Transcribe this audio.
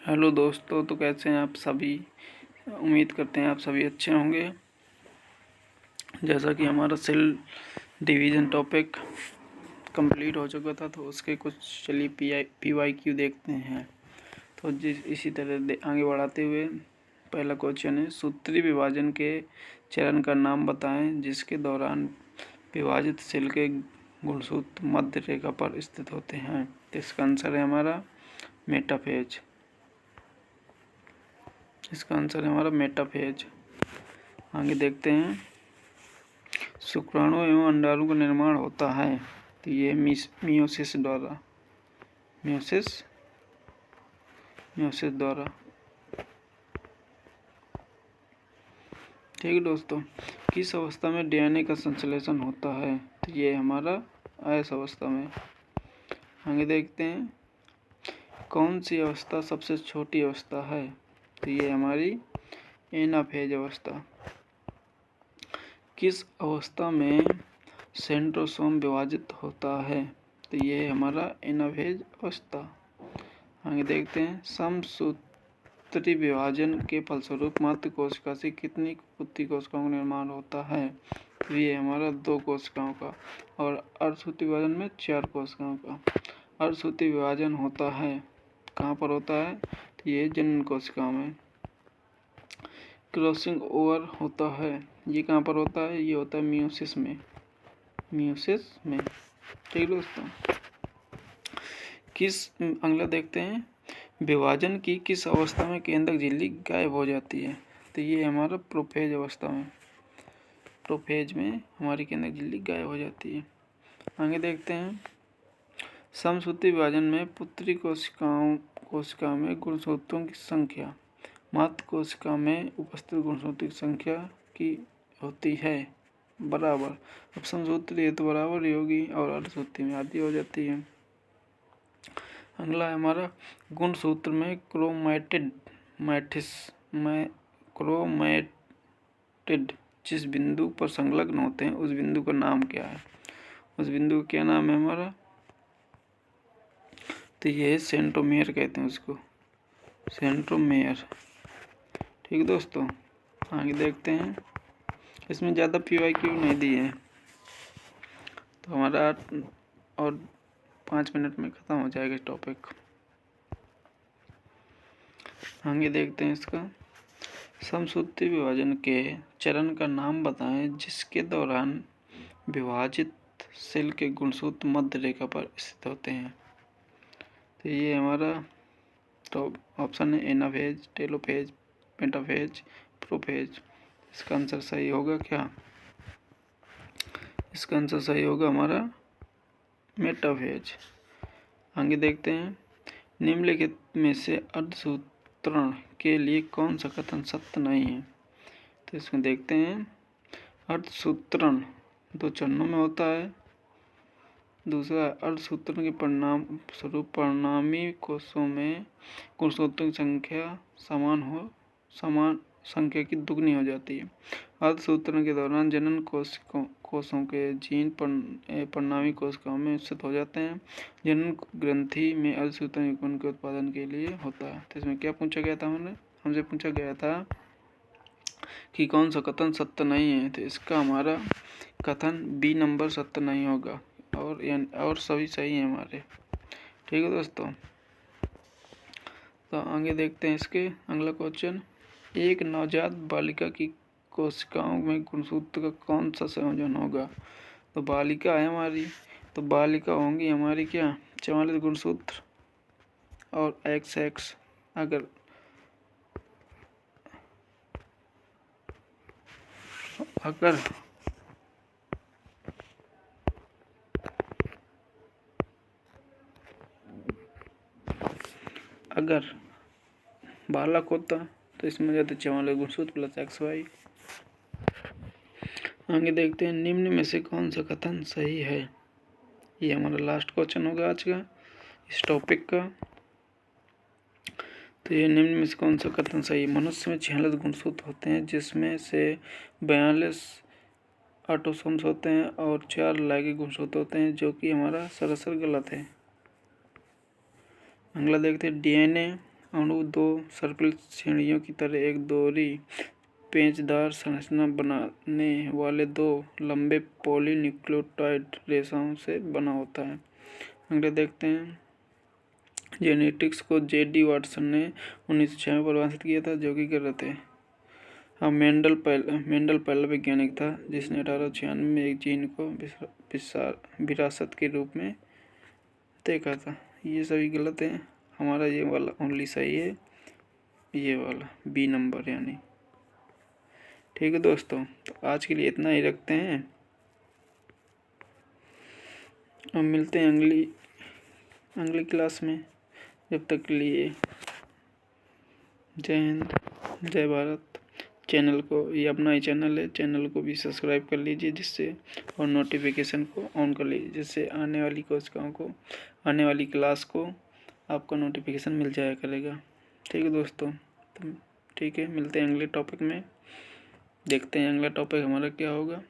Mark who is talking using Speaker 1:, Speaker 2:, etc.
Speaker 1: Hello दोस्तों, तो कैसे हैं आप सभी। उम्मीद करते हैं आप सभी अच्छे होंगे। जैसा कि हमारा सेल डिवीज़न टॉपिक कंप्लीट हो चुका था, तो उसके कुछ चलिए PYQ देखते हैं। तो इसी तरह आगे बढ़ाते हुए पहला क्वेश्चन है, सूत्री विभाजन के चरण का नाम बताएं जिसके दौरान विभाजित सेल के गुणसूत्र मध्य रेखा पर स्थित होते हैं। तो इसका आंसर है हमारा मेटाफेज। इसका आंसर है हमारा मेटाफेज। आगे देखते हैं, शुक्राणु एवं अंडाणु का निर्माण होता है। तो ये मियोसिस द्वारा ठीक है दोस्तों। किस अवस्था में DNA का संश्लेषण होता है? तो ये हमारा एस अवस्था में। आगे देखते हैं, कौन सी अवस्था सबसे छोटी अवस्था है? तो ये हमारी एनाफेज अवस्था। किस अवस्था में सेंट्रोसोम विभाजित होता है? तो ये हमारा एनाफेज अवस्था। आगे देखते हैं, समसूत्री विभाजन के फलस्वरूप मात्र कोशिका से कितनी पुत्री कोशिकाओं का निर्माण होता है? तो ये हमारा 2 कोशिकाओं का। और अर्धसूत्री विभाजन में 4 कोशिकाओं का। अर्धसूत्री विभाजन होता है कहाँ पर होता है? तो ये जनन कोशिकाओं में। क्रॉसिंग ओवर होता है, ये कहाँ पर होता है? ये होता है मियोसिस में। ठीक दोस्तों। अगला देखते हैं, विभाजन की किस अवस्था में केंद्रक झिल्ली गायब हो जाती है? तो ये हमारा प्रोफेज अवस्था में। प्रोफेज में हमारी केंद्रक झिल्ली गायब हो जाती है। आगे देखते हैं, समसूत्री विभाजन में पुत्री कोशिका में गुणसूत्रों की संख्या मात्र कोशिका में उपस्थित गुणसूत्रों की संख्या की होती है बराबर। अब समसूत्री है तो बराबर ही होगी और अर्धसूत्री में आधी हो जाती है। अगला है हमारा, गुणसूत्र में क्रोमैटिड जिस बिंदु पर संलग्न होते हैं उस बिंदु का नाम क्या है? उस बिंदु का क्या नाम है हमारा? तो ये सेंट्रोमेयर कहते हैं उसको, सेंट्रोमेयर। ठीक दोस्तों। आगे देखते हैं, इसमें ज़्यादा PYQ नहीं दी है, तो हमारा और 5 मिनट में ख़त्म हो जाएगा टॉपिक। आगे देखते हैं इसका, समसूत्री विभाजन के चरण का नाम बताएं जिसके दौरान विभाजित सेल के गुणसूत्र मध्य रेखा पर स्थित होते हैं। तो ये हमारा तो ऑप्शन है एनाफेज, टेलोफेज, मेटाफेज, प्रोफेज। इसका आंसर सही होगा क्या? इसका आंसर सही होगा हमारा मेटाफेज। आगे देखते हैं, निम्नलिखित में से अर्धसूत्रण के लिए कौन सा कथन सत्य नहीं है? तो इसमें देखते हैं, अर्धसूत्रण 2 चरणों में होता है। दूसरा, अर्धसूत्रण के परिणाम स्वरूप परिणामी कोषों में गुणसूत्रों की संख्या समान संख्या की दुगनी हो जाती है। अर्धसूत्रण के दौरान जनन कोषों के जीन परिणामी कोशिकाओं में स्थित हो जाते हैं। जनन ग्रंथि में अर्धसूत्रण युग्मन के उत्पादन के लिए होता है। तो इसमें क्या पूछा गया था? हमसे पूछा गया था कि कौन सा कथन सत्य नहीं है। तो इसका हमारा कथन B नंबर सत्य नहीं होगा और सभी सही हैं हमारे। ठीक है दोस्तों। तो आगे देखते हैं इसके अगला क्वेश्चन, एक नवजात बालिका की कोशिकाओं में गुणसूत्र का कौन सा संयोजन होगा? तो बालिका है हमारी, तो बालिका होंगी हमारी क्या? 44 गुणसूत्र और XX। अगर बालक होता तो इसमें जाते 44 गुणसूत्र प्लस XY। आगे देखते हैं, निम्न में से कौन सा कथन सही है? ये हमारा लास्ट क्वेश्चन होगा आज का इस टॉपिक का। तो ये निम्न में से कौन सा कथन सही? मनुष्य में 46 गुणसूत्र होते हैं जिसमें से 42 ऑटोसोम्स होते हैं और 4 लैंगिक गुणसूत्र होते हैं, जो कि हमारा सरासर गलत है। अगला देखते हैं, DNA अणु दो सर्पिल सीढ़ियों की तरह एक दोहरी पेचदार संरचना बनाने वाले दो लंबे पॉलीन्यूक्लियोटाइड रेसाओं से बना होता है। अगले देखते हैं, जेनेटिक्स को J.D. वाटसन ने 1906 में परिभाषित किया था, जो कि गलत थे। हाँ, मेंडल पहला वैज्ञानिक था जिसने 1896 में एक जीन को विरासत के रूप में देखा था। ये सभी गलत है, हमारा ये वाला ओनली सही है, ये वाला बी नंबर यानी। ठीक है दोस्तों, तो आज के लिए इतना ही रखते हैं। अब मिलते हैं अगली क्लास में। जब तक के लिए जय हिंद, जय भारत। चैनल को, ये अपना ही चैनल है, चैनल को भी सब्सक्राइब कर लीजिए जिससे, और नोटिफिकेशन को ऑन कर लीजिए जिससे आने वाली कोशिकाओं को, आने वाली क्लास को आपको नोटिफिकेशन मिल जाया करेगा। ठीक है दोस्तों, तो ठीक है, मिलते हैं अगले टॉपिक में। देखते हैं अगला टॉपिक हमारा क्या होगा।